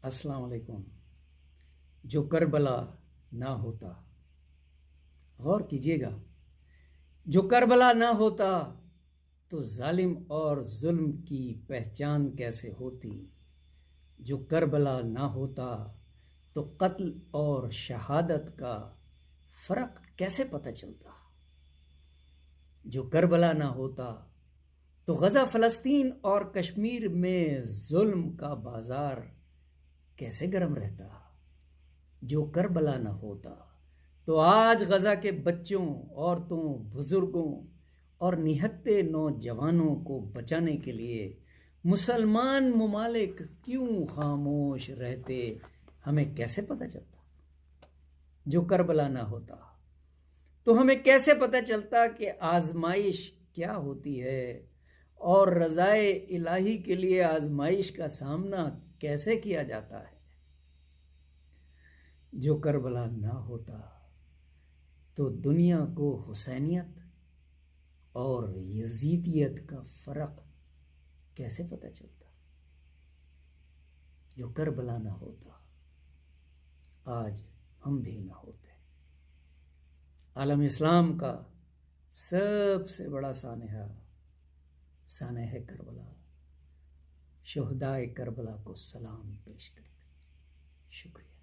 السلام علیکم۔ جو کربلا نہ ہوتا، غور کیجیے گا، جو کربلا نہ ہوتا تو ظالم اور ظلم کی پہچان کیسے ہوتی؟ جو کربلا نہ ہوتا تو قتل اور شہادت کا فرق کیسے پتہ چلتا؟ جو کربلا نہ ہوتا تو غزہ، فلسطین اور کشمیر میں ظلم کا بازار کیسے گرم رہتا؟ جو کربلا نہ ہوتا تو آج غزہ کے بچوں، عورتوں، بزرگوں اور نہتے نوجوانوں کو بچانے کے لیے مسلمان ممالک کیوں خاموش رہتے؟ ہمیں کیسے پتہ چلتا؟ جو کربلا نہ ہوتا تو ہمیں کیسے پتہ چلتا کہ آزمائش کیا ہوتی ہے اور رضائے الہی کے لیے آزمائش کا سامنا کیسے کیا جاتا ہے؟ جو کربلا نہ ہوتا تو دنیا کو حسینیت اور یزیدیت کا فرق کیسے پتہ چلتا؟ جو کربلا نہ ہوتا آج ہم بھی نہ ہوتے۔ عالم اسلام کا سب سے بڑا سانحہ کربلا، شہدائے کربلا کو سلام پیش کرتے۔ شکریہ۔